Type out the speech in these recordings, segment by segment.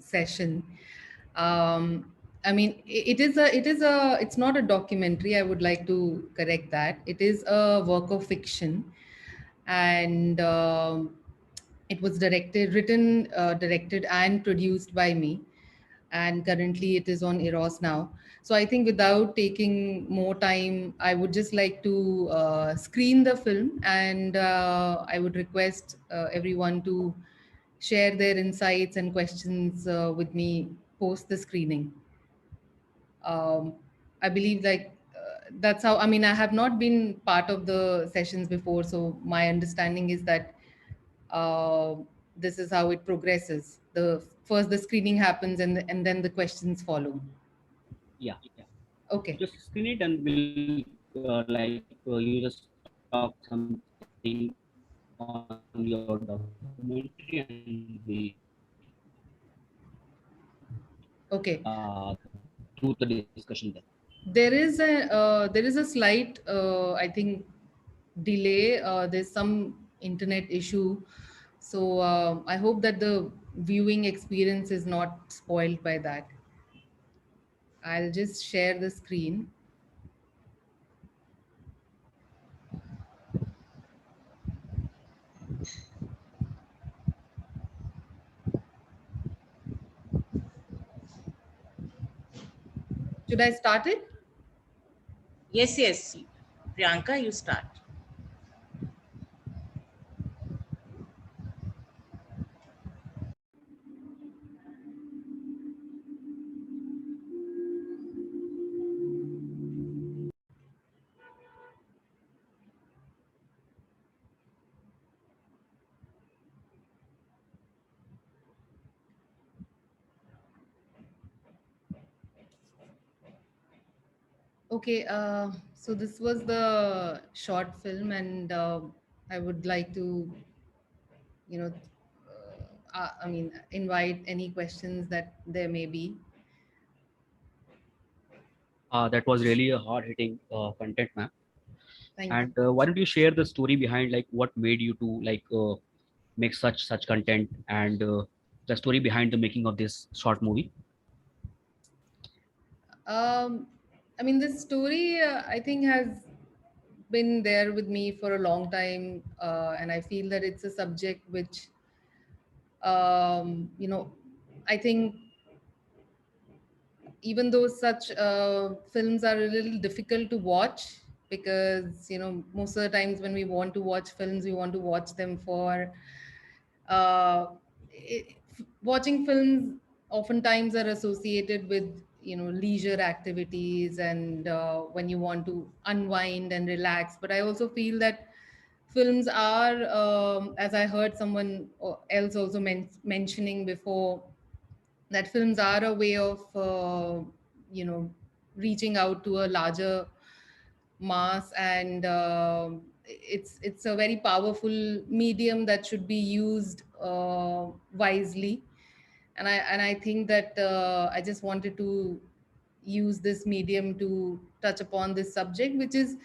session. Um, I mean, it's not a documentary. I would like to correct that. It is a work of fiction, and it was directed and produced by me, and currently it is on Eros now. So I think without taking more time, I would just like to screen the film, and I would request everyone to share their insights and questions with me post the screening. um, I believe that's how, I mean, I have not been part of the sessions before, so my understanding is that uh, this is how it progresses. The first the screening happens, and then the questions follow. Yeah, yeah. Okay. Just screen it and we'll you just talk something on your documentary and we Okay. do the discussion there. There is a slight, I think, delay. There's some internet issue, so I hope that the viewing experience is not spoiled by that. I'll just share the screen. Should I start it? Yes, yes. Priyanka, you start. Okay, so this was the short film, and I would like to, you know, I mean, invite any questions that there may be. That was really a hard-hitting content, ma'am. Thank you. And why don't you share the story behind like what made you to make such content and the story behind the making of this short movie? Um, I mean, this story, I think, has been there with me for a long time, and I feel that it's a subject which, you know, I think even though such films are a little difficult to watch, because most of the times when we want to watch films, we want to watch them for uh, it, watching films oftentimes are associated with leisure activities, and when you want to unwind and relax. But I also feel that films are, as I heard someone else also mentioning before, that films are a way of you know reaching out to a larger mass, and it's a very powerful medium that should be used wisely. And I think that I just wanted to use this medium to touch upon this subject, which is,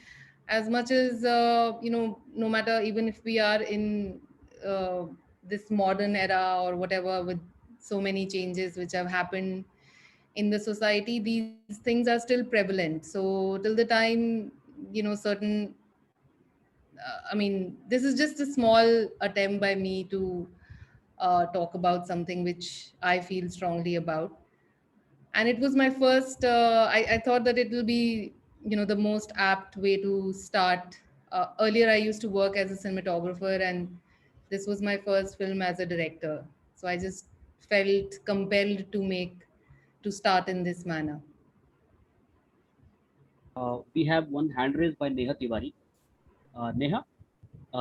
as much as no matter, even if we are in uh, this modern era or whatever, with so many changes which have happened in the society, these things are still prevalent. So till the time certain, I mean, this is just a small attempt by me to talk about something which I feel strongly about. And it was my first, I thought that it will be the most apt way to start. Earlier I used to work as a cinematographer, and this was my first film as a director. So I just felt compelled to start in this manner. We have one hand raised by Neha Tiwari. Neha,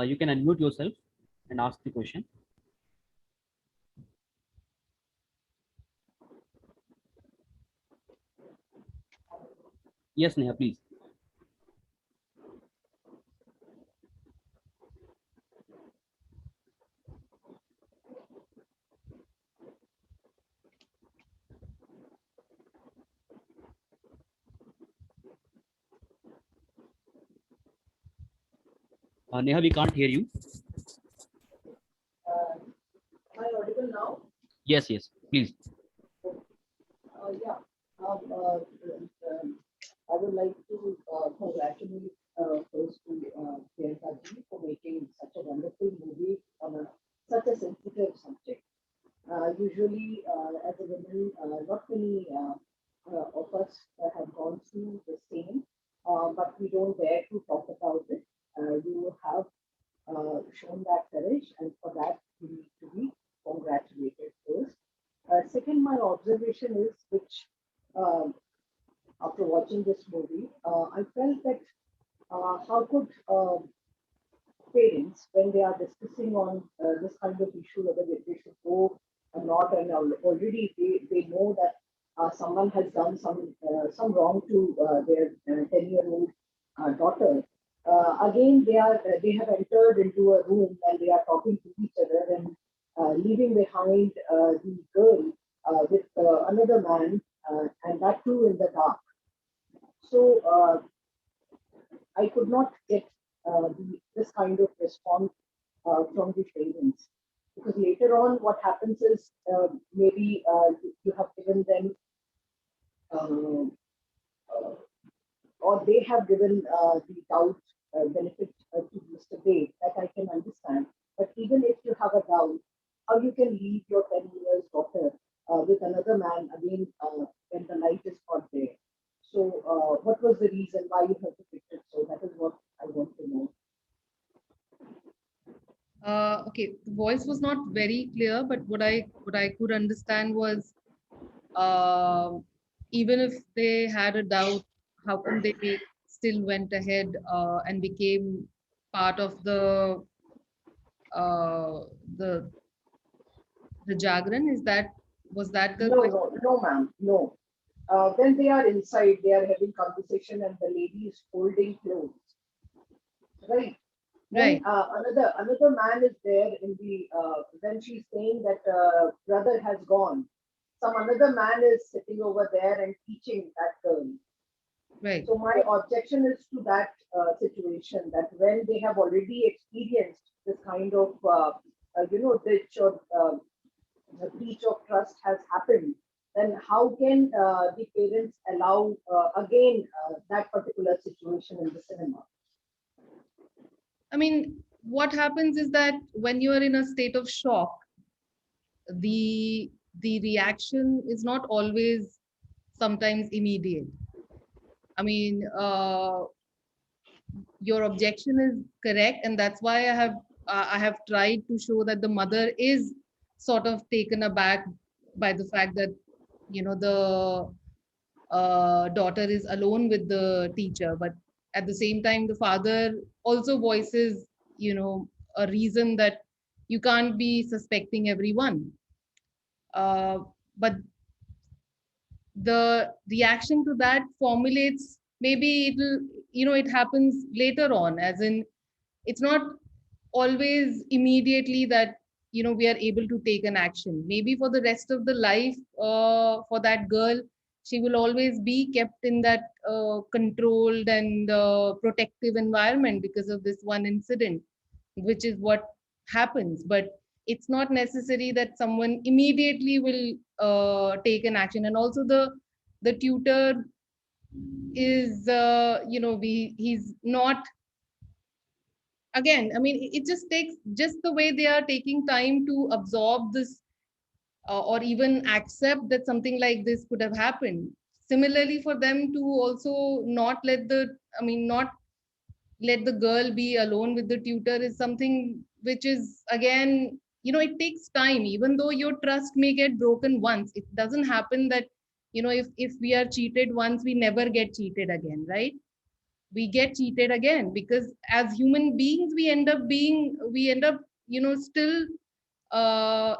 you can unmute yourself and ask the question. Yes, Neha, please. Neha, we can't hear you. Am I audible now? Yes, yes, please. usually, as a woman, not many of us have gone through the same, but we don't dare to talk about it. You have shown that courage, and for that, you need to be congratulated first. Second, my observation is, which after watching this movie, I felt that how could parents, when they are discussing on this kind of issue, whether they should go or not, and already they know that someone has done some wrong to their 10-year-old daughter. Again, they have entered into a room and they are talking to each other and leaving behind the girl with another man, and that too in the dark. So I could not get this kind of response from the parents, because later on what happens is maybe you have given them uh, uh, or they have given the doubt benefit to Mr. Dave, that I can understand. But even if you have a doubt, how you can leave your 10 years daughter with another man again when the light is not there? So what was the reason why you have depicted? So that is what I want to know. Okay, the voice was not very clear, but what I could understand was, even if they had a doubt, how come they still went ahead and became part of uh, the the Jagran? Was that the No, question? no, no, ma'am, no. When they are inside, they are having conversation and the lady is folding clothes, right? Then Right, another man is there in the when she's saying that brother has gone. Some another man is sitting over there and teaching that girl. right. So my objection is to that situation, that when they have already experienced this kind of ditch or the breach of trust has happened, then how can the parents allow again that particular situation in the cinema? I mean, what happens is that when you are in a state of shock, the the reaction is not always sometimes immediate. I mean, your objection is correct, and that's why I have tried to show that the mother is sort of taken aback by the fact that the daughter is alone with the teacher, but at the same time the father also voices a reason that you can't be suspecting everyone. But the reaction to that formulates, maybe it happens later on, as in it's not always immediately that we are able to take an action. Maybe for the rest of the life, for that girl, she will always be kept in that controlled and protective environment because of this one incident, which is what happens. But it's not necessary that someone immediately will take an action. And also the tutor is he's not, again, I mean, it just takes, just the way they are taking time to absorb this, or even accept that something like this could have happened. Similarly, for them to also not let the, I mean, not let the girl be alone with the tutor is something which is, again, it takes time. Even though your trust may get broken once, it doesn't happen that if we are cheated once, we never get cheated again, right? We get cheated again, because as human beings we end up still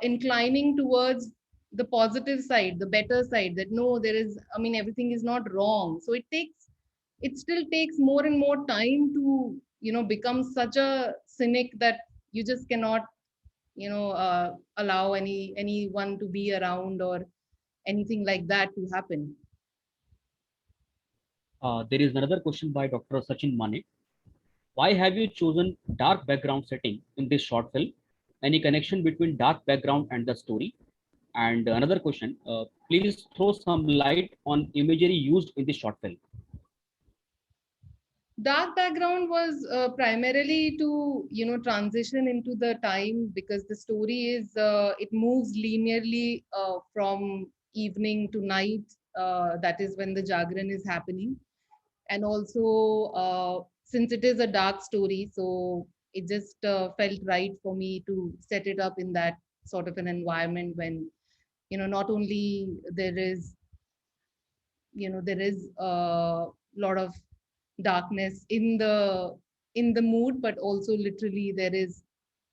inclining towards the positive side, the better side, that no, there is, I mean, everything is not wrong. So it still takes more and more time to become such a cynic that you just cannot allow anyone to be around or anything like that to happen. There is another question by Dr. Sachin Mane. Why have you chosen dark background setting in this short film? Any connection between dark background and the story? And another question, please throw some light on imagery used in this short film. Dark background was primarily to, you know, transition into the time, because the story is it moves linearly from evening to night. That is when the Jagran is happening. And also, since it is a dark story, so it just felt right for me to set it up in that sort of an environment when, you know, not only there is, you know, there is a lot of darkness in the mood, but also literally there is,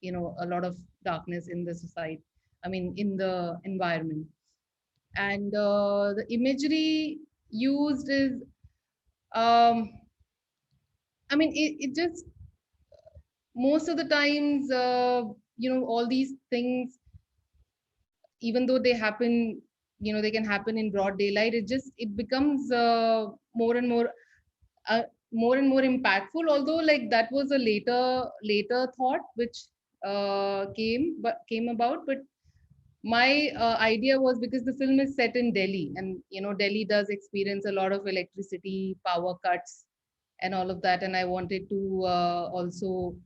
you know, a lot of darkness in the society, I mean in the environment. And the imagery used is, um I mean, it just, most of the times, you know, all these things, even though they happen, you know, they can happen in broad daylight, it just, it becomes more and more, uh, more and more impactful. Although, like, that was a later thought which came about. But my idea was, because the film is set in Delhi, and you know, Delhi does experience a lot of electricity power cuts and all of that, and I wanted to also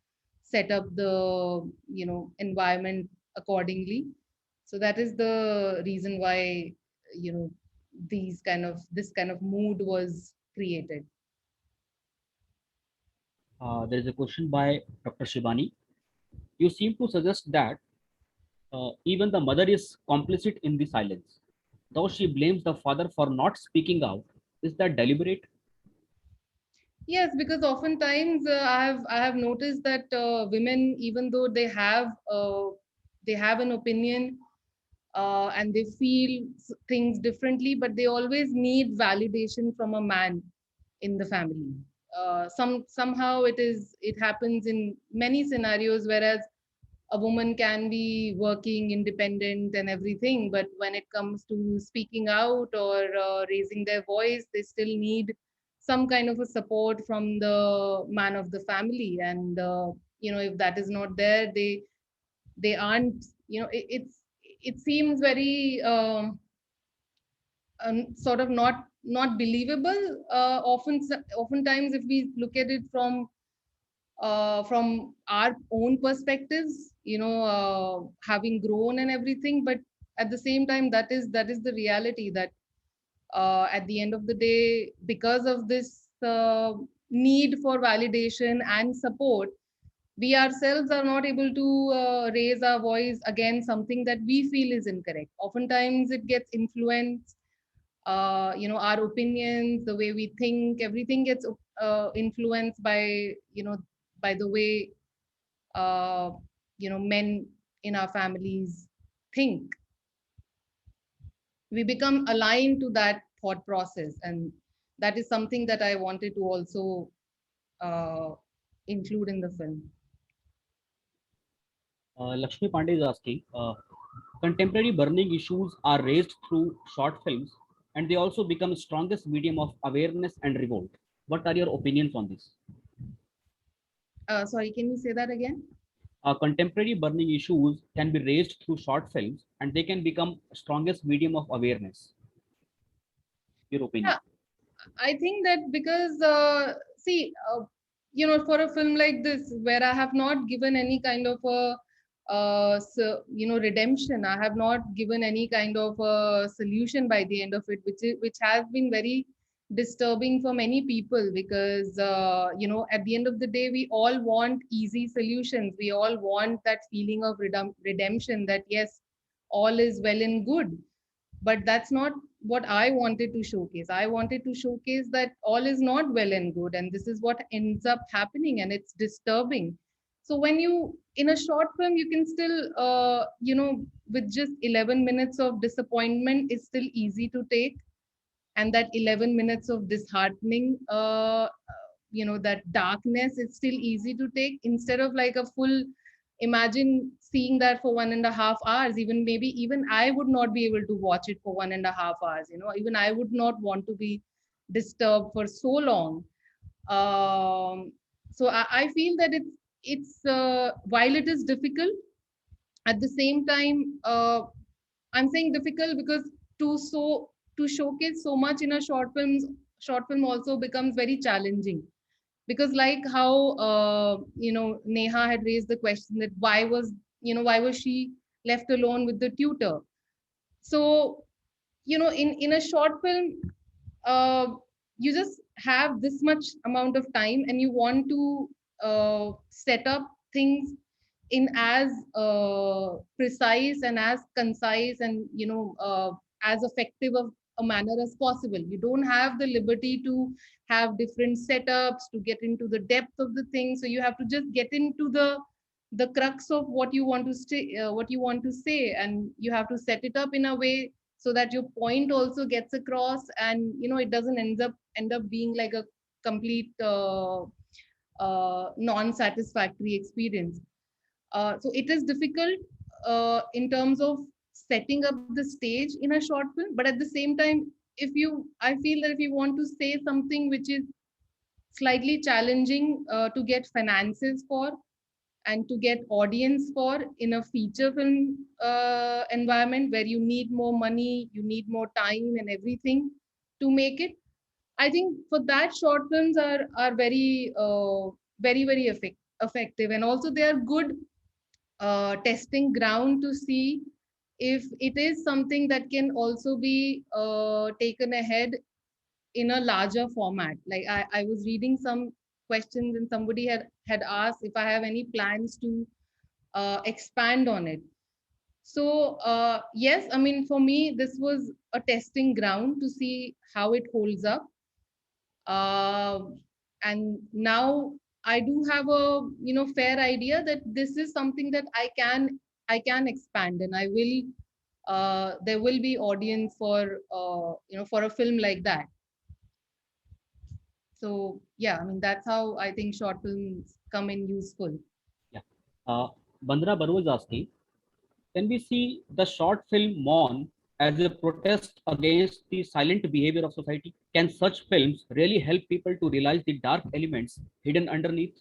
set up the, you know, environment accordingly. So that is the reason why, you know, this kind of mood was created. There is a question by Dr. Shibani. You seem to suggest that even the mother is complicit in the silence, though she blames the father for not speaking out. Is that deliberate? Yes, because oftentimes I have noticed that women, even though they have an opinion, and they feel things differently, but they always need validation from a man in the family. Somehow it happens in many scenarios, whereas a woman can be working independent and everything, but when it comes to speaking out or raising their voice, they still need some kind of a support from the man of the family. And you know, if that is not there, they aren't, you know, it seems very sort of not believable. Oftentimes, if we look at it from our own perspectives, you know, having grown and everything. But at the same time, that is the reality, that at the end of the day, because of this need for validation and support, we ourselves are not able to raise our voice against something that we feel is incorrect. Oftentimes it gets influenced, you know, our opinions, the way we think, everything gets influenced by, you know, by the way, uh, you know, men in our families think. We become aligned to that thought process, and that is something that I wanted to also uh, include in the film. Lakshmi Pandey is asking, contemporary burning issues are raised through short films, and they also become strongest medium of awareness and revolt. What are your opinions on this? Sorry, can you say that again? Contemporary burning issues can be raised through short films, and they can become strongest medium of awareness. Your opinion? Yeah, I think that because, see, you know, for a film like this, where I have not given any kind of a, you know, redemption, I have not given any kind of a solution by the end of it, which has been very disturbing for many people, because, you know, at the end of the day, we all want easy solutions. We all want that feeling of redemption, that yes, all is well and good. But that's not what I wanted to showcase. I wanted to showcase that all is not well and good, and this is what ends up happening, and it's disturbing. So when you, in a short film, you can still, you know, with just 11 minutes of disappointment, it's still easy to take. And that 11 minutes of disheartening, you know, that darkness, it's still easy to take, instead of like a full, imagine seeing that for 1.5 hours. Even maybe even I would not be able to watch it for 1.5 hours, you know, even I would not want to be disturbed for so long. So I feel that it's while it is difficult, at the same time, I'm saying difficult because to showcase so much in a short film also becomes very challenging, because like how Neha had raised the question that why was she left alone with the tutor. So in a short film, uh, you just have this much amount of time and you want to set up things in as precise and as concise and as effective of a manner as possible. You don't have the liberty to have different setups to get into the depth of the thing, so you have to just get into the crux of what you want to say, and you have to set it up in a way so that your point also gets across, and it doesn't end up being like a complete non-satisfactory experience. So it is difficult in terms of setting up the stage in a short film, but at the same time, I feel that if you want to say something which is slightly challenging to get finances for and to get audience for in a feature film environment where you need more money, you need more time and everything to make it. I think for that, short films are very effective, and also they are good testing ground to see if it is something that can also be taken ahead in a larger format. Like I was reading some questions and somebody had asked if I have any plans to expand on it. So yes, I mean, for me, this was a testing ground to see how it holds up. Uh, and now I do have a fair idea that this is something that I can expand, and I will there will be audience for for a film like that. So yeah, I mean, that's how I think short films come in useful. Yeah. Bandra Baru is asking, can we see the short film Mon as a protest against the silent behavior of society? Can such films really help people to realize the dark elements hidden underneath?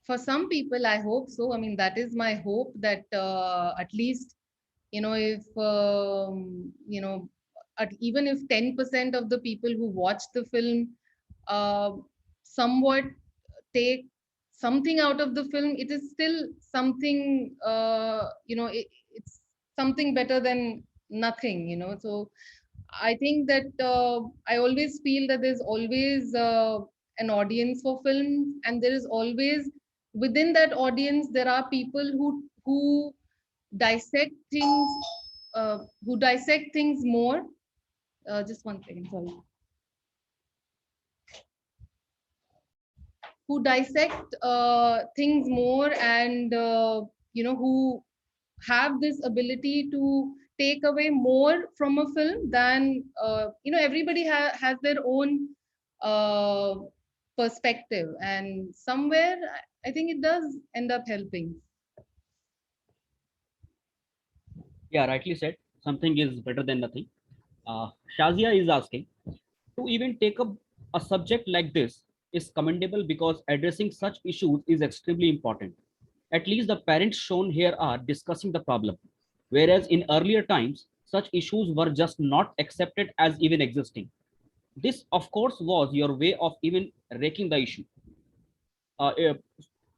For some people, I hope so. I mean, that is my hope, that at least if even if 10% of the people who watch the film uh, somewhat take something out of the film, it is still something it's something better than nothing. So I think that I always feel that there's always an audience for films, and there is always within that audience there are people who dissect things more. Just one second, sorry. Who dissect things more, and who have this ability to take away more from a film than everybody has their own uh, perspective, and somewhere I think it does end up helping. Yeah, rightly said. Something is better than nothing. Shazia is asking, to even take up a subject like this is commendable because addressing such issues is extremely important. At least the parents shown here are discussing the problem, whereas in earlier times, such issues were just not accepted as even existing. This, of course, was your way of even raking the issue, uh, uh,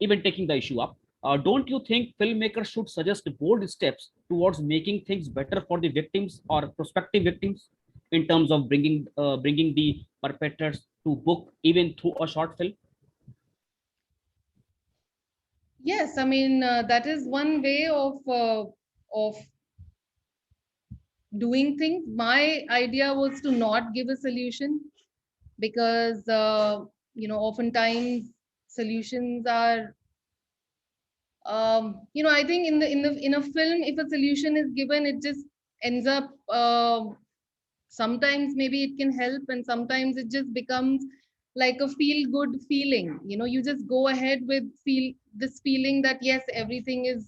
even taking the issue up. Don't you think filmmakers should suggest bold steps towards making things better for the victims or prospective victims in terms of bringing the perpetrators to book even through a short film? Yes, I mean, that is one way of doing things. My idea was to not give a solution, because oftentimes solutions are I think in a film, if a solution is given, it just ends up sometimes maybe it can help, and sometimes it just becomes like a feel good feeling. You just go ahead with this feeling that yes, everything is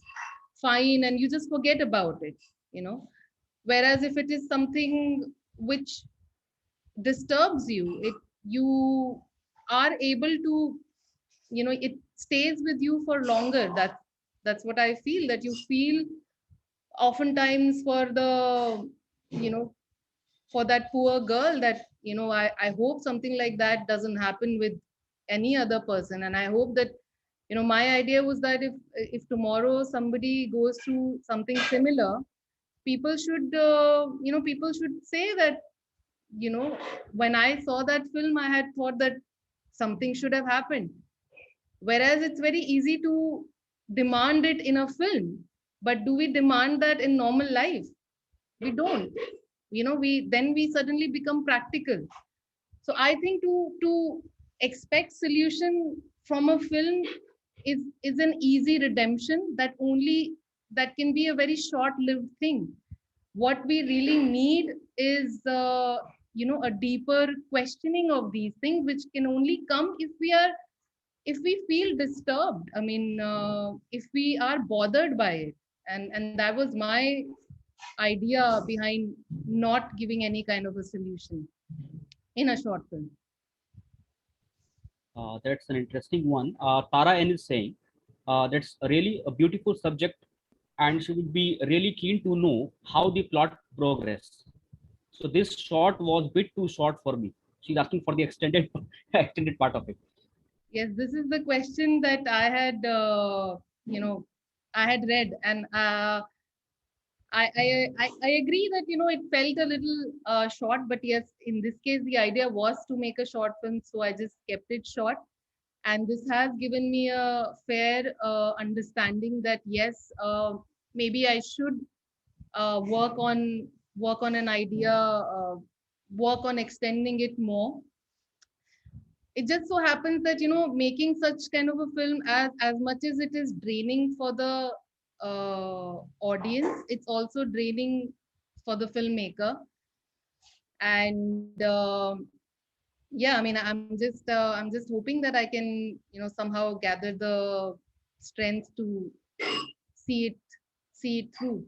fine, and you just forget about it. you know Whereas if it is something which disturbs you, you are able to, it stays with you for longer. That's what I feel, that you feel oftentimes for the you know for that poor girl, that I hope something like that doesn't happen with any other person. And I hope that, my idea was that if tomorrow somebody goes through something similar, people should say that, when I saw that film, I had thought that something should have happened. Whereas it's very easy to demand it in a film, but do we demand that in normal life? We don't. We suddenly become practical. So I think to expect solution from a film is an easy redemption that can be a very short lived thing. What we really need is a deeper questioning of these things, which can only come if we feel disturbed. I mean, if we are bothered by it. And that was my idea behind not giving any kind of a solution in a short film. That's an interesting one. Tara N is saying that's really a beautiful subject, and she would be really keen to know how the plot progress. So this short was a bit too short for me. She's asking for the extended extended part of it. Yes, this is the question that I had read, and I agree that it felt a little short, but yes, in this case the idea was to make a short film, so I just kept it short, and this has given me a fair understanding that yes, maybe I should work on an idea, work on extending it more. It just so happens that making such kind of a film, as much as it is draining for the audience, it's also draining for the filmmaker. And yeah, I mean, I'm just hoping that I can somehow gather the strength to see it see it through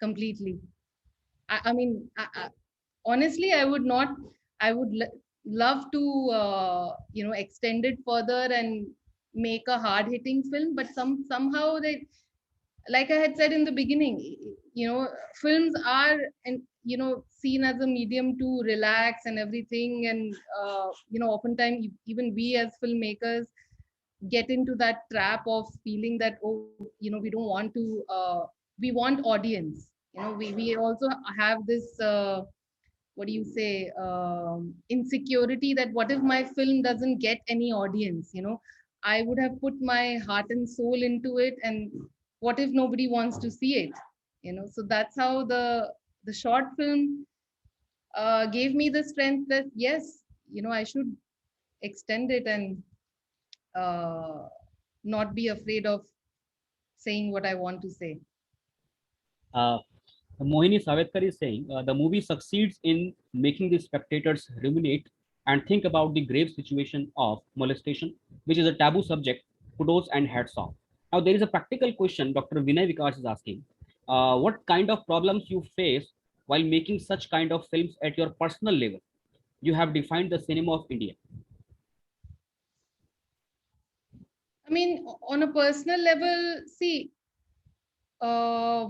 completely. I mean, honestly, I would not. I would love to, extend it further and make a hard-hitting film. But somehow they, like I had said in the beginning, films are and seen as a medium to relax and everything. And oftentimes even we as filmmakers get into that trap of feeling that, oh, we don't want to. We want audience. We also have this. What do you say, insecurity that what if my film doesn't get any audience. I would have put my heart and soul into it, and what if nobody wants to see it. So that's how the short film gave me the strength that yes, I should extend it and uh, not be afraid of saying what I want to say. Uh, Mohini Savetkar is saying the movie succeeds in making the spectators ruminate and think about the grave situation of molestation, which is a taboo subject. Kudos and hats off. Now, there is a practical question Dr. Vinay Vikas is asking. What kind of problems you face while making such kind of films at your personal level? You have defined the cinema of India. I mean, on a personal level, see, uh,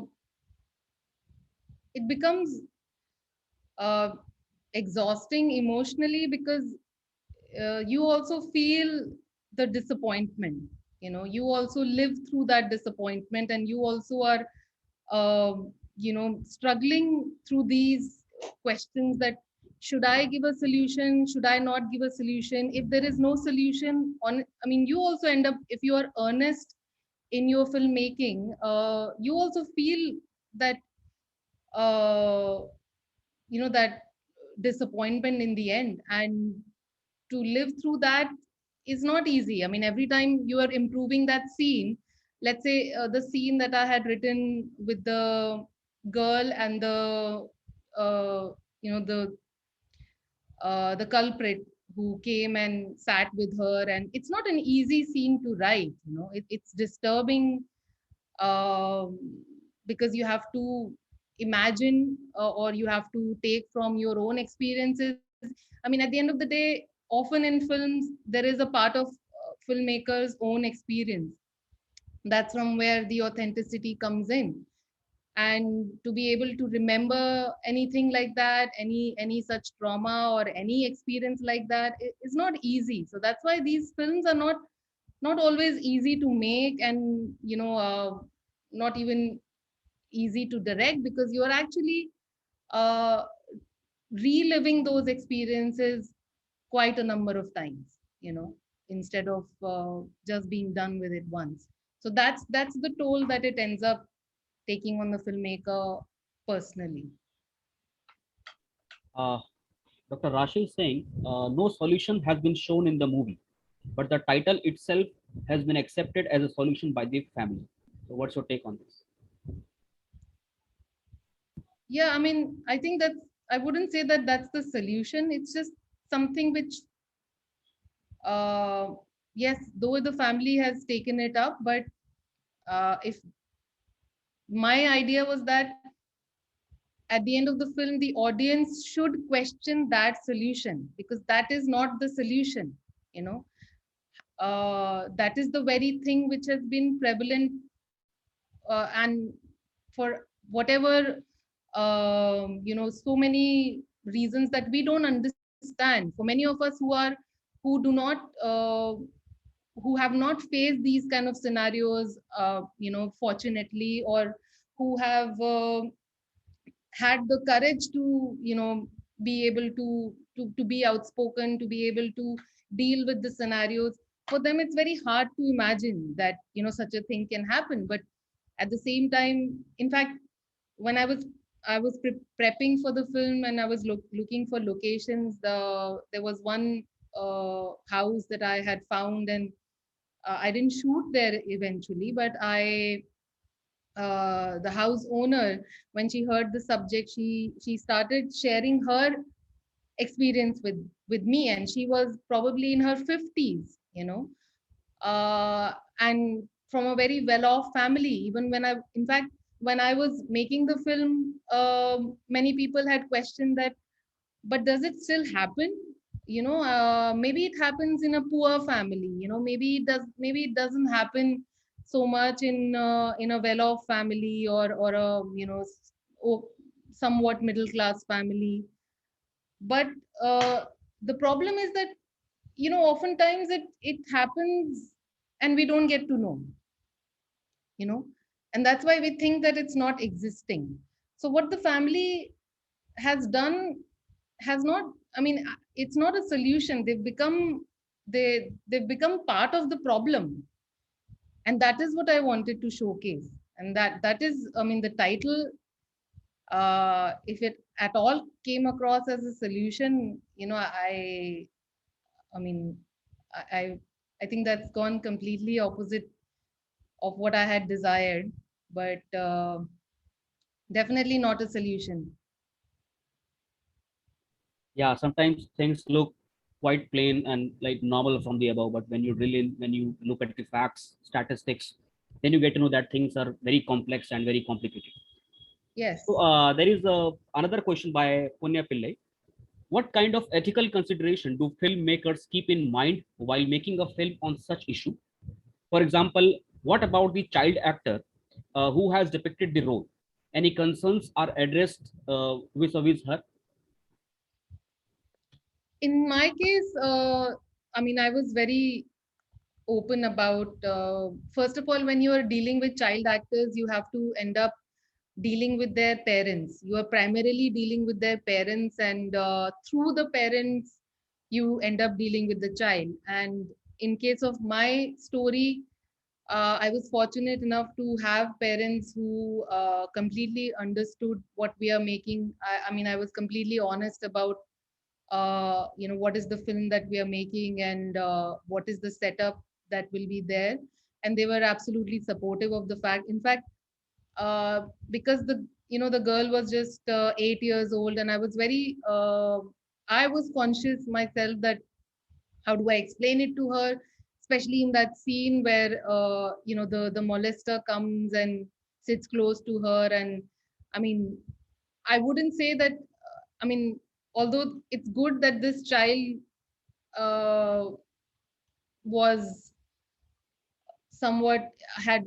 it becomes uh, exhausting emotionally because you also feel the disappointment. You also live through that disappointment, and you also are struggling through these questions that should I give a solution, should I not give a solution. If there is no solution on, I mean, you also end up, if you are earnest in your filmmaking, you also feel that uh, that disappointment in the end. And to live through that is not easy. I mean, every time you are improving that scene, let's say the scene that I had written with the girl and uh, the culprit who came and sat with her, and it's not an easy scene to write. It's disturbing, um, because you have to imagine, or you have to take from your own experiences. I mean, at the end of the day, often in films there is a part of filmmakers own experience. That's from where the authenticity comes in. and to be able to remember anything like that, any such trauma or any experience like that is not easy. So that's why these films are not always easy to make, and not even easy to direct, because you are actually uh, reliving those experiences quite a number of times, instead of just being done with it once. So that's the toll that it ends up taking on the filmmaker personally. Uh, Dr. Rashi is saying no solution has been shown in the movie, but the title itself has been accepted as a solution by the family. So, what's your take on this? Yeah, I mean, I think that I wouldn't say that that's the solution. It's just something which, uh, yes, though the family has taken it up, but if my idea was that at the end of the film, the audience should question that solution, because that is not the solution, you know. That is the very thing which has been prevalent, and for whatever so many reasons that we don't understand, for many of us who do not who have not faced these kind of scenarios, fortunately, or who have had the courage to be able to be outspoken, to be able to deal with the scenarios. For them it's very hard to imagine that such a thing can happen. But at the same time, in fact, when I was prepping for the film, and I was looking for locations, there was one house that I had found, and I didn't shoot there eventually, but the house owner, when she heard the subject, she started sharing her experience with me, and she was probably in her 50s, and from a very well off family. Even when I in fact when I was making the film, many people had questioned that, but does it still happen? Maybe it happens in a poor family, maybe it doesn't happen so much in a well off family, or a somewhat middle class family. But the problem is that oftentimes it happens and we don't get to know, you know and that's why we think that it's not existing. So what the family has done has not, I mean, it's not a solution. They've become part of the problem, and that is what I wanted to showcase. And that is, I mean, the title, if it at all came across as a solution, I mean, I I I think that's gone completely opposite of what I had desired, but definitely not a solution. Yeah, sometimes things look quite plain and like normal from the above, but when you look at the facts, statistics, then you get to know that things are very complex and very complicated. So Yes. there is another question by Punya Pillai. What kind of ethical consideration do filmmakers keep in mind while making a film on such issue? For example, what about the child actor who has depicted the role? Any concerns are addressed vis-a-vis her? In my case, I mean, I was very open about, first of all, when you are dealing with child actors, you have to end up dealing with their parents. You are primarily dealing with their parents, and through the parents, you end up dealing with the child. And in case of my story, I was fortunate enough to have parents who completely understood what we are making. I mean, I was completely honest about what is the film that we are making, and what is the setup that will be there. And they were absolutely supportive of the fact. In fact, because the girl was just 8 years old, and I was conscious myself that how do I explain it to her, especially in that scene where the molester comes and sits close to her. And I mean, I wouldn't say that, I mean, although it's good that this child uh, was somewhat had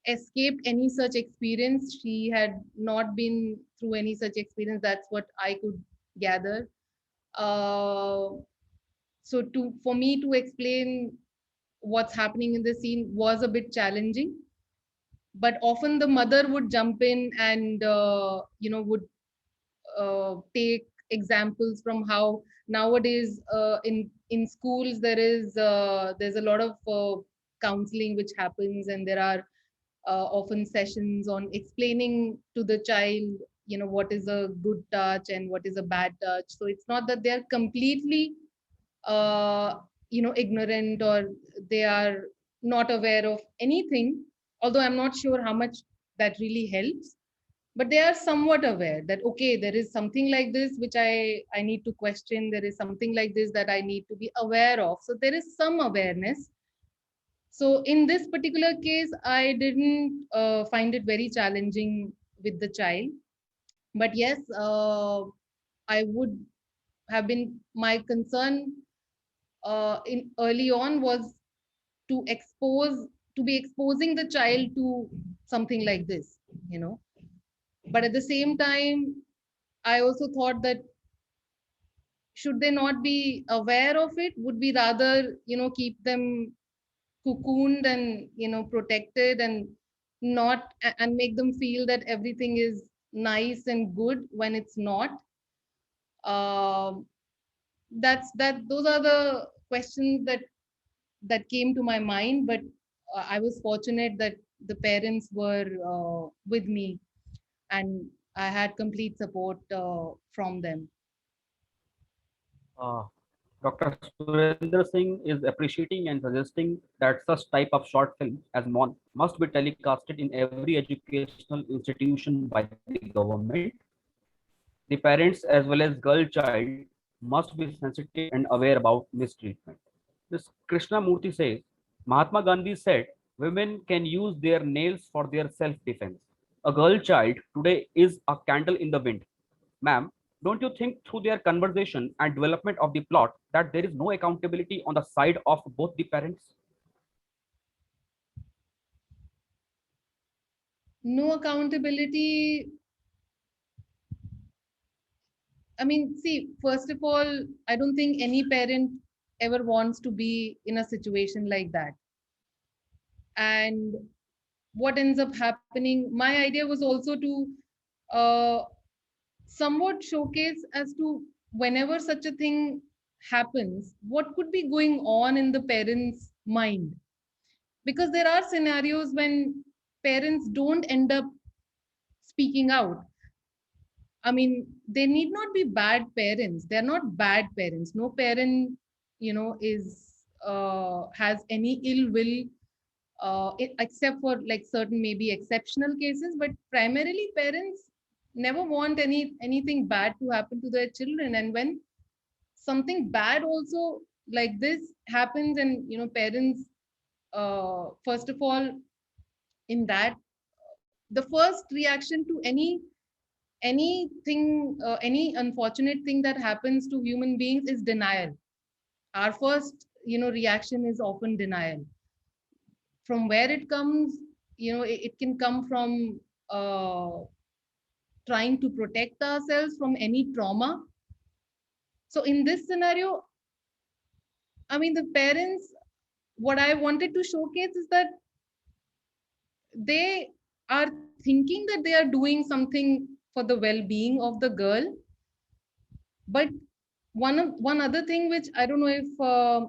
escaped any such experience. She had not been through any such experience. That's what I could gather. Uh, so for me to explain what's happening in the scene was a bit challenging, but often the mother would jump in and would take examples from how nowadays in schools there's a lot of counseling which happens, and there are often sessions on explaining to the child what is a good touch and what is a bad touch. So it's not that they're completely uh, ignorant, or they are not aware of anything, although I'm not sure how much that really helps, but they are somewhat aware that okay, there is something like this which I need to question, there is something like this that I need to be aware of. So there is some awareness. So in this particular case, I didn't find it very challenging with the child. But yes, I would have been, my concern in early on was to expose, to be exposing the child to something like this, you know. But at the same time, I also thought that should they not be aware of it, would we rather, keep them cocooned and, protected, and not and make them feel that everything is nice and good when it's not. Um, those are the questions that came to my mind. But I was fortunate that the parents were with me, and I had complete support from them. Uh, Dr. Surendra Singh is appreciating and suggesting that such type of short film as Mon must be telecasted in every educational institution by the government. The parents as well as girl child must be sensitive and aware about mistreatment. This Krishnamurti says, Mahatma Gandhi said, women can use their nails for their self-defense. A girl child today is a candle in the wind. Ma'am, don't you think through their conversation and development of the plot that there is no accountability on the side of both the parents? No accountability. I mean, see, first of all, I don't think any parent ever wants to be in a situation like that. And what ends up happening, my idea was also to uh, somewhat showcase as to whenever such a thing happens, what could be going on in the parents' mind. Because there are scenarios when parents don't end up speaking out. I mean, they need not be bad parents. They're not bad parents. No parent, is has any ill will, except for like certain maybe exceptional cases. But primarily, parents never want anything bad to happen to their children. And when something bad also like this happens, and parents, first of all, in that, the first reaction to anything, any unfortunate thing that happens to human beings is denial. Our first reaction is often denial. From where it comes, it can come from trying to protect ourselves from any trauma. So in this scenario, I mean, the parents, what I wanted to showcase is that they are thinking that they are doing something for the well-being of the girl. But one other thing which I don't know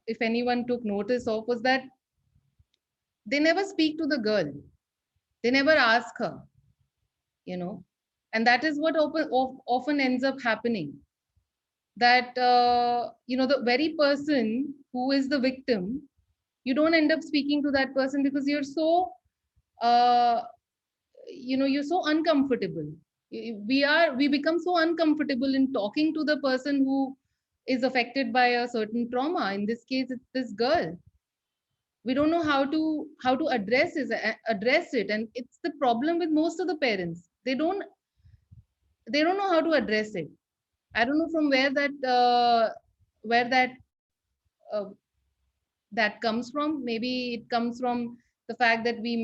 if anyone took notice of was that they never speak to the girl. They never ask her, you know, and that is what often ends up happening. That the very person who is the victim, you don't end up speaking to that person because you're so uh, you're so uncomfortable. We become so uncomfortable in talking to the person who is affected by a certain trauma. In this case, it's this girl. We don't know how to address it, and it's the problem with most of the parents. They don't know how to address it. I don't know from where that uh, that comes from. Maybe it comes from the fact that we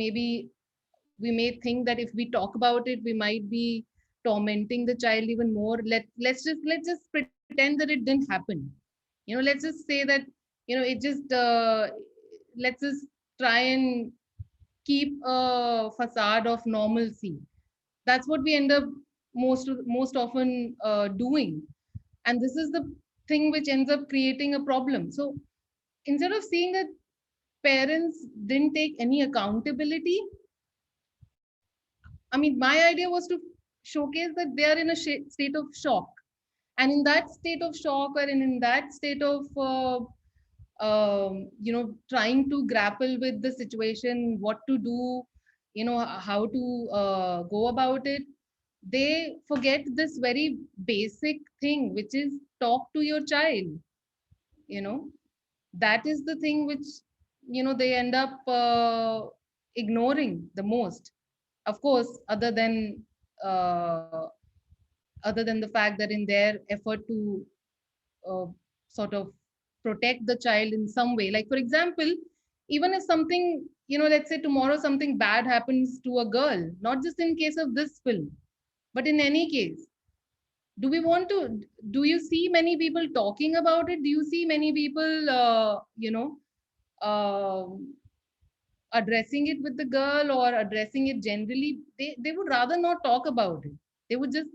may think that if we talk about it, we might be tormenting the child even more. Let's just pretend that it didn't happen. Let's just say that it just let's just try and keep a facade of normalcy. That's what we end up most often doing, and this is the thing which ends up creating a problem. So instead of seeing that parents didn't take any accountability, I mean, my idea was to showcase that they are in a state of shock, and in that state of shock, or in that state of trying to grapple with the situation, what to do, how to go about it, they forget this very basic thing, which is talk to your child. you know that is the thing which they end up ignoring the most, of course, uh, other than the fact that in their effort to uh, sort of protect the child in some way. Like, for example, even if something, let's say tomorrow something bad happens to a girl, not just in case of this film, but in any case, do you see many people talking about it? Do you see many people, um addressing it with the girl or addressing it generally? They would rather not talk about it. They would just,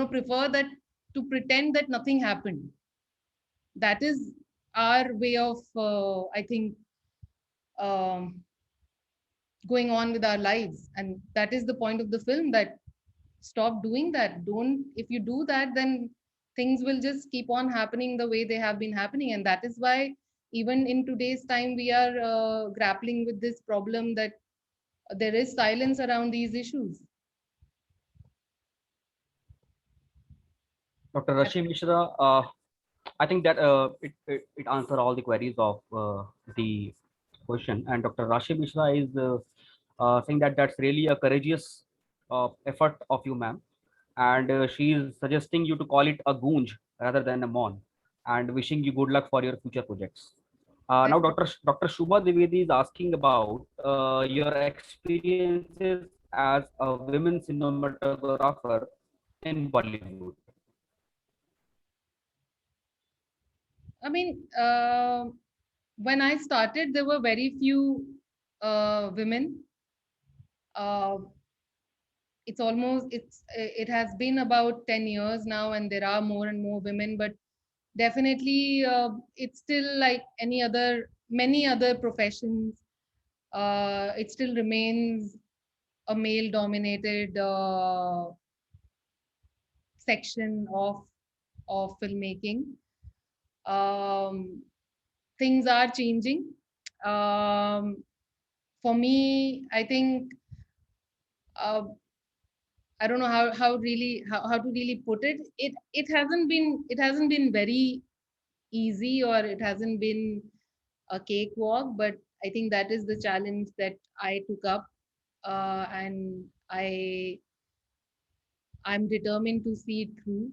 prefer that to pretend that nothing happened. That is our way of, I think, um, going on with our lives, and that is the point of the film, that stop doing that. Don't If you do that, then things will just keep on happening the way they have been happening. And that is why even in today's time we are grappling with this problem, that there is silence around these issues. Dr. Rashmi Mishra, I think that it answer all the queries of the question. And Dr. Rashmi Mishra is saying that that's really a courageous effort of you, ma'am. And she is suggesting you to call it a goonj rather than a mon, and wishing you good luck for your future projects. Now, Dr. Shubha Dwivedi is asking about your experiences as a women cinematographer in Bollywood. I mean, when I started, there were very few women. Uh, it has been about 10 years now, and there are more and more women, but definitely it's still like many other professions. It still remains a male dominated section of filmmaking. um, Things are changing. For me, I think, uh, I don't know how to really put it. It hasn't been very easy, or it hasn't been a cakewalk, but I think that is the challenge that I took up, and I'm determined to see it through,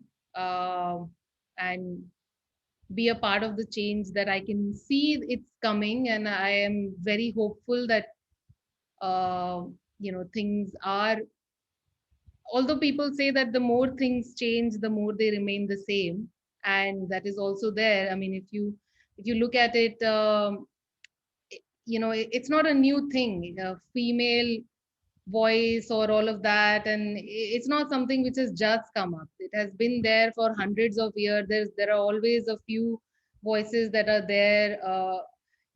and be a part of the change that I can see it's coming. And I am very hopeful that things are, although people say that the more things change, the more they remain the same, and that is also there. I mean, if you look at it, it's not a new thing, a female voice or all of that, and it's not something which has just come up. It has been there for hundreds of years. There are always a few voices that are there.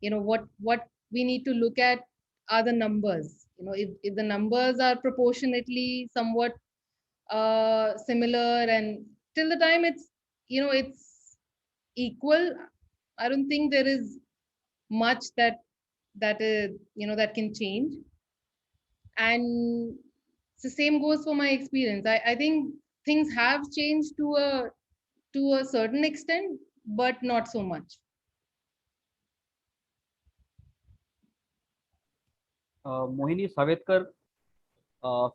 What we need to look at are the numbers. If the numbers are proportionately somewhat similar, and till the time it's equal, I don't think there is much that is that can change. And the same goes for my experience. I think things have changed to a certain extent, but not so much. Mohini Savetkar, uh,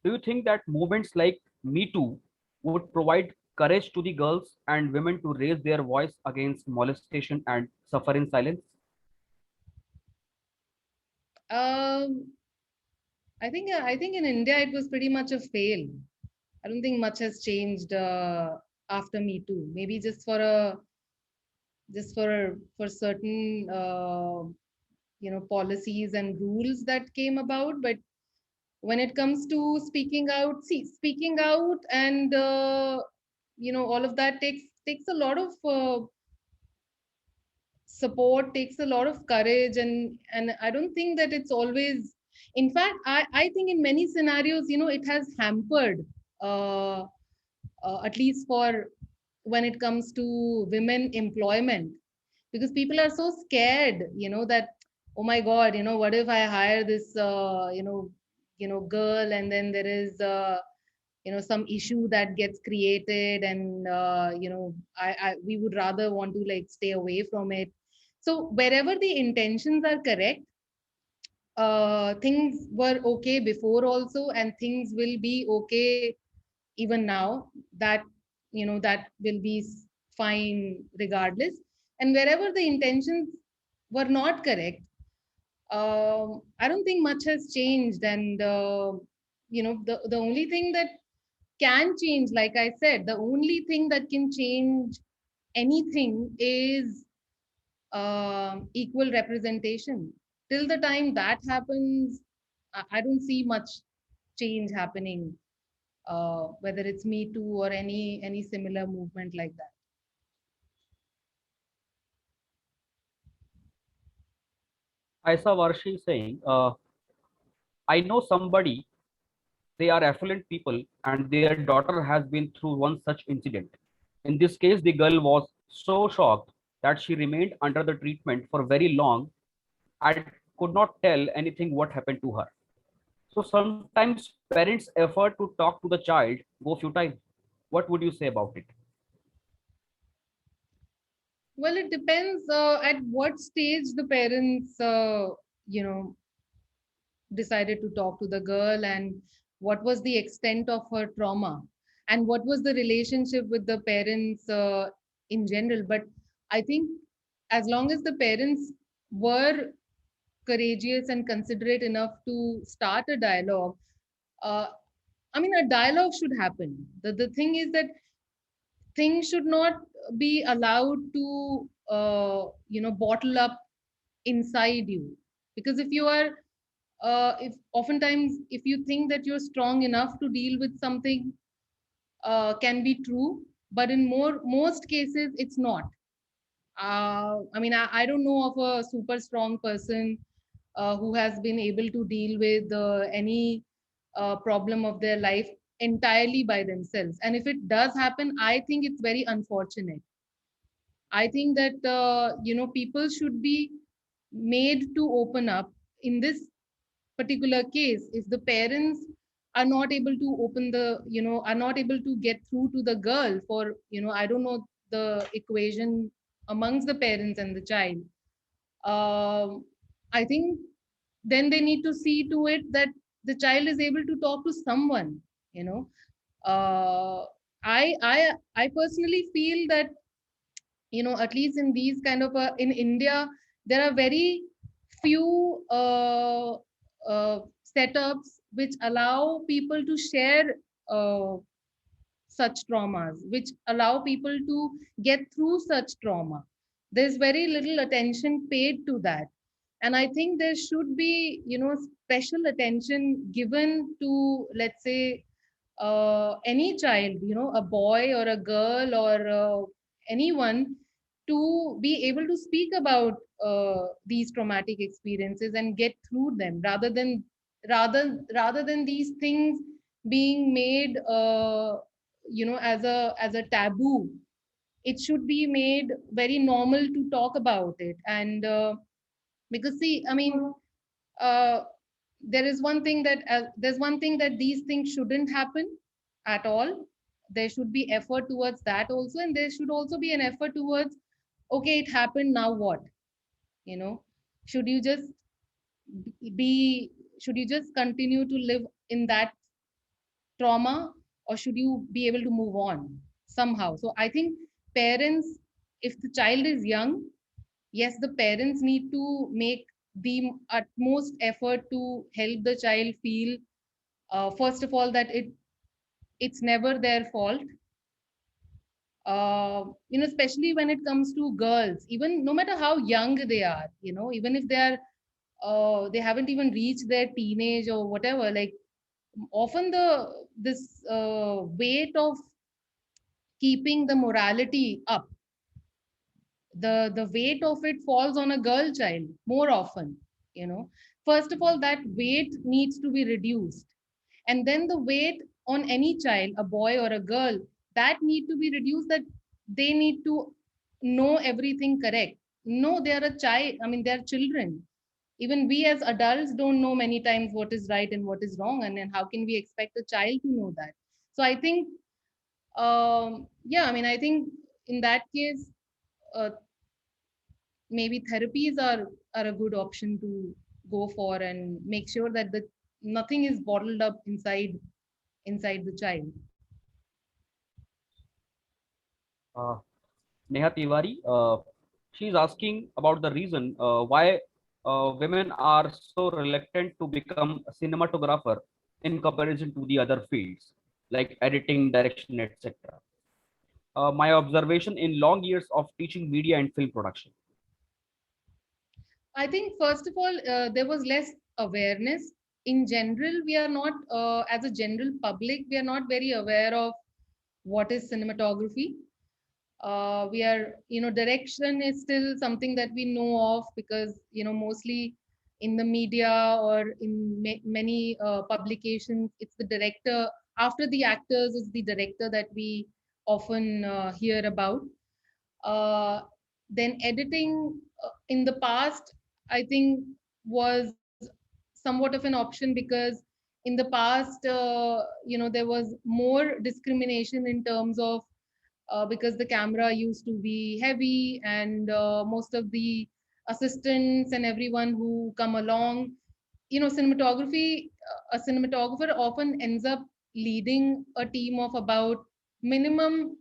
do you think that movements like Me Too would provide courage to the girls and women to raise their voice against molestation and suffer in silence? Um, I think in India it was pretty much a fail. I don't think much has changed after Me Too. Maybe just for certain policies and rules that came about. But when it comes to speaking out, see, speaking out and all of that takes a lot of support, takes a lot of courage, and I don't think that it's always. In fact, I think in many scenarios, it has hampered, uh, at least for when it comes to women employment, because people are so scared, that, oh my god, what if I hire this girl, and then there is some issue that gets created, and we would rather want to like stay away from it. So wherever the intentions are correct, things were okay before also, and things will be okay even now. That will be fine regardless. And wherever the intentions were not correct, I don't think much has changed. And the only thing that can change, like I said, the only thing that can change anything is equal representation. Till the time that happens, I don't see much change happening, whether it's Me Too or any similar movement like that. Aisa Varshi is saying, I know somebody, they are affluent people, and their daughter has been through one such incident. In this case, the girl was so shocked that she remained under the treatment for very long and could not tell anything what happened to her. So sometimes parents' effort to talk to the child go futile. What would you say about it? Well, it depends at what stage the parents, you know, decided to talk to the girl, and what was the extent of her trauma, and what was the relationship with the parents in general. But I think as long as the parents were courageous and considerate enough to start a dialogue, uh, I mean, a dialogue should happen. The thing is that things should not be allowed to bottle up inside you. Because if you are if oftentimes if you think that you're strong enough to deal with something, can be true, but in most cases it's not. I don't know of a super strong person who has been able to deal with any problem of their life entirely by themselves. And if it does happen, I think it's very unfortunate. I think that people should be made to open up. In this particular case, if the parents are not able to open the are not able to get through to the girl, for I don't know the equation amongst the parents and the child, I think then they need to see to it that the child is able to talk to someone. you know uh, I personally feel that at least in these kind of in India, there are very few setups which allow people to share uh, such traumas, which allow people to get through such trauma. There's very little attention paid to that. And I think there should be special attention given to, let's say, any child, a boy or a girl or anyone, to be able to speak about these traumatic experiences and get through them, rather than these things being made as a taboo. It should be made very normal to talk about it. And because, see, I mean, uh, there's one thing that these things shouldn't happen at all. There should be effort towards that also, and there should also be an effort towards, okay, it happened, now what? you know should you just be should you just continue to live in that trauma, or should you be able to move on somehow? So I think parents, if the child is young, yes, the parents need to make the utmost effort to help the child feel, first of all, that it's never their fault. Especially when it comes to girls, even no matter how young they are, even if they haven't even reached their teenage or whatever, like often this weight of keeping the morality up, the weight of it falls on a girl child more often. you know First of all, that weight needs to be reduced, and then the weight on any child, a boy or a girl, that need to be reduced, that they need to know everything correct. No, they are a child, I mean, they are children. Even we as adults don't know many times what is right and what is wrong, and then how can we expect a child to know that? So I think, yeah, I mean, I think in that case, uh, maybe therapies are a good option to go for, and make sure that the nothing is bottled up inside the child. Uh, Neha Tiwari, she's asking about the reason why women are so reluctant to become a cinematographer in comparison to the other fields like editing, direction, etc. My observation in long years of teaching media and film production. I think, first of all, there was less awareness. In general, we are not, as a general public, we are not very aware of what is cinematography. We are, direction is still something that we know of, because mostly in the media or in many publications, it's the director. After the actors, it's the director that we often hear about. uh, then editing, in the past, I think, was somewhat of an option, because in the past, there was more discrimination in terms of, because the camera used to be heavy, and most of the assistants and everyone who come along, cinematography, a cinematographer often ends up leading a team of about minimum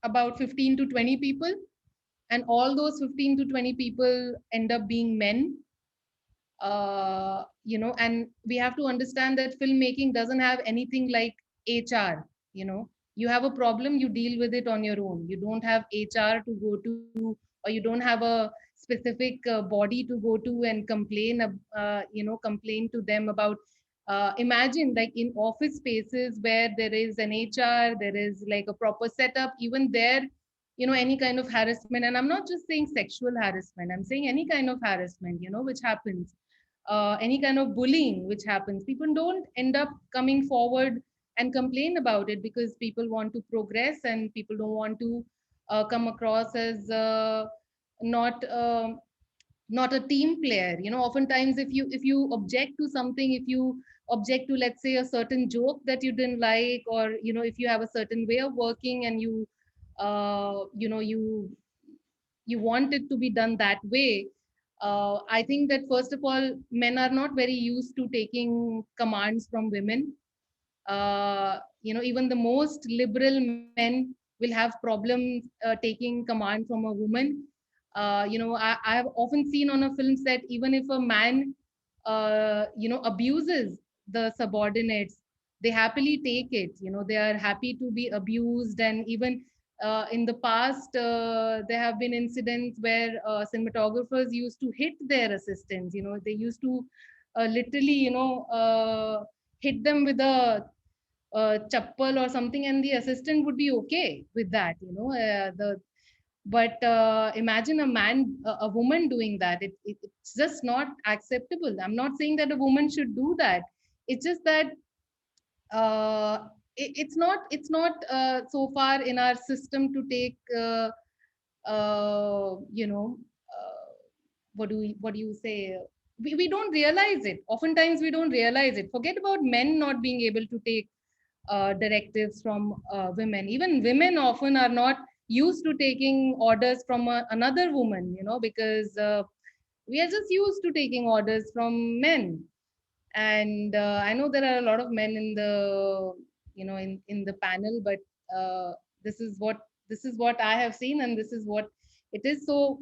about 15 to 20 people, and all those 15 to 20 people end up being men. And we have to understand that filmmaking doesn't have anything like HR. You have a problem, you deal with it on your own. You don't have HR to go to, or you don't have a specific body to go to and complain to them about. Imagine, like, in office spaces where there is an HR, there is like a proper setup, even there, any kind of harassment, and I'm not just saying sexual harassment, I'm saying any kind of harassment, which happens, any kind of bullying which happens, people don't end up coming forward and complain about it, because people want to progress, and people don't want to come across as not not a team player. Oftentimes, if you object to something, if you object to, let's say, a certain joke that you didn't like, or if you have a certain way of working, and you want it to be done that way. I think that, first of all, men are not very used to taking commands from women. Even the most liberal men will have problems taking command from a woman. I have often seen on a film set, even if a man, abuses the subordinates, they happily take it. They are happy to be abused, and even in the past, there have been incidents where cinematographers used to hit their assistants. They used to literally, hit them with a chappal or something, and the assistant would be okay with that. The But imagine a woman doing that. It's just not acceptable. I'm not saying that a woman should do that. It's just that it's not so far in our system to take uh, you know what do you say, we don't realize it. Oftentimes we don't realize it. Forget about men not being able to take directives from women. Even women often are not used to taking orders from another woman, because we are just used to taking orders from men. And I know there are a lot of men in the in the panel, but uh, this is what I have seen, and this is what it is. So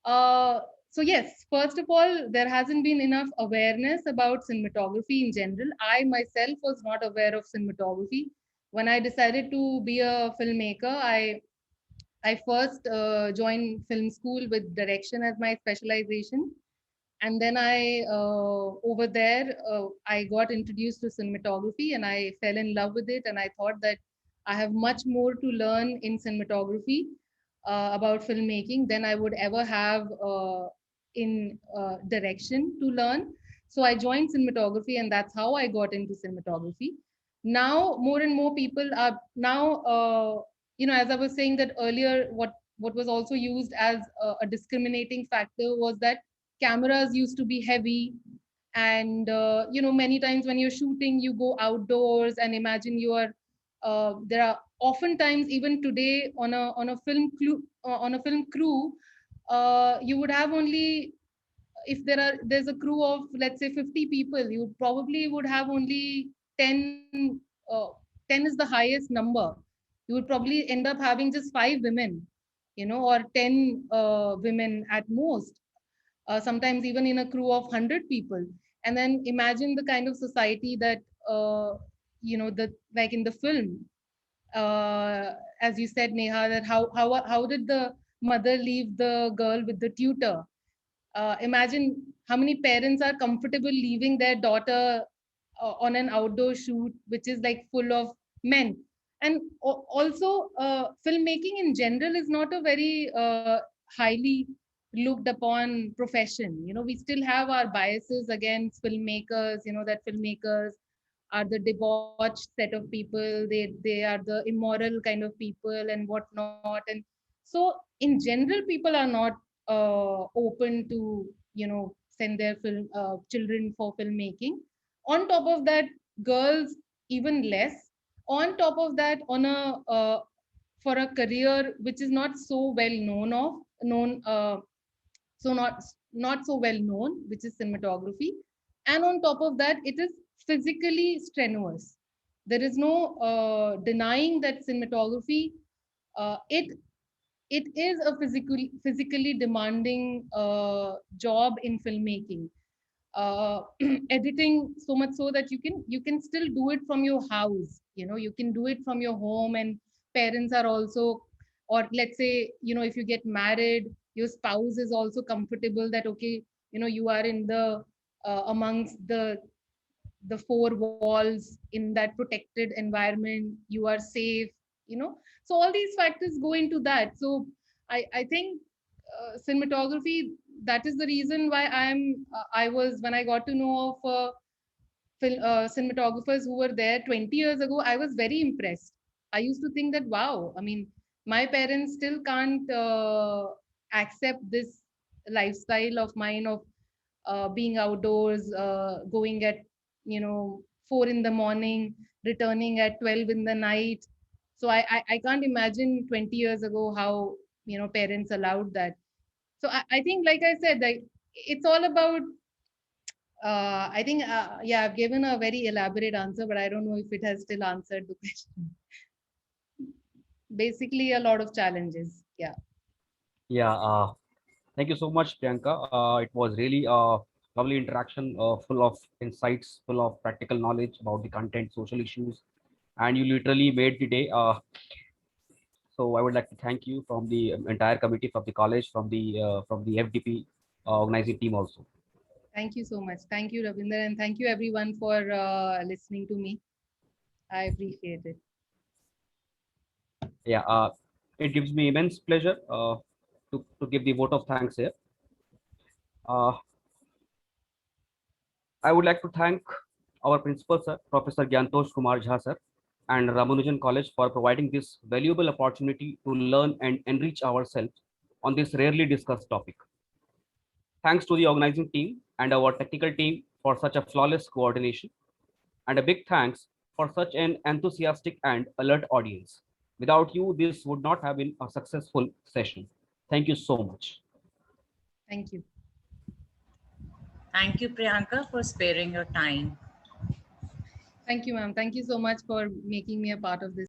uh, So yes, first of all, there hasn't been enough awareness about cinematography in general. I myself was not aware of cinematography. When I decided to be a filmmaker, I first joined film school with direction as my specialization, and then I over there I got introduced to cinematography, and I fell in love with it, and I thought that I have much more to learn in cinematography about filmmaking than I would ever have in direction to learn. So I joined cinematography, and that's how I got into cinematography. Now more and more people are now as I was saying that earlier, what was also used as a discriminating factor was that cameras used to be heavy, and many times when you're shooting you go outdoors, and imagine you are there are oftentimes even today on a film crew, you would have only, if there's a crew of let's say 50 people, you probably would have only 10, 10 is the highest number. You would probably end up having just 5 women, or 10 women at most, sometimes even in a crew of 100 people. And then imagine the kind of society that the like in the film, as you said, Neha, that how did the mother leave the girl with the tutor? Imagine how many parents are comfortable leaving their daughter on an outdoor shoot which is like full of men. And also filmmaking in general is not a very highly looked upon profession. We still have our biases against filmmakers, that filmmakers are the debauched set of people, they are the immoral kind of people and whatnot. And so in general people are not open to send their children for filmmaking. On top of that, girls even less. On top of that, on a for a career which is not so well known, so not so well known, which is cinematography. And on top of that, it is physically strenuous. There is no denying that cinematography, it is a physically demanding job in filmmaking. Editing, so much so that you can still do it from your house. You can do it from your home, and parents are also, or let's say, if you get married, your spouse is also comfortable that okay, you are in the amongst the four walls in that protected environment, you are safe. So all these factors go into that. So I think cinematography, that is the reason why I was, when I got to know of cinematographers who were there 20 years ago, I was very impressed. I used to think that wow, I mean, my parents still can't accept this lifestyle of mine of being outdoors, going at 4 in the morning, returning at 12 in the night. So I can't imagine 20 years ago how parents allowed that. So I think, like I said, like it's all about. I think yeah, I've given a very elaborate answer, but I don't know if it has still answered the question. Basically, a lot of challenges. Yeah. Yeah, thank you so much, Priyanka. It was really a lovely interaction, full of insights, full of practical knowledge about the content, social issues, and you literally made the day. So I would like to thank you from the entire committee, from the college, from the FDP organizing team also. Thank you so much. Thank you, Ravinder, and thank you everyone for listening to me. I appreciate it. Yeah, it gives me immense pleasure to give the vote of thanks here. Uh, I would like to thank our principal, sir, Professor Gyantosh Kumar Jha, sir, and Ramanujan College for providing this valuable opportunity to learn and enrich ourselves on this rarely discussed topic. Thanks to the organizing team and our technical team for such a flawless coordination, and a big thanks for such an enthusiastic and alert audience. Without you, this would not have been a successful session. Thank you so much. Thank you. Thank you, Priyanka, for sparing your time. Thank you, ma'am. Thank you so much for making me a part of this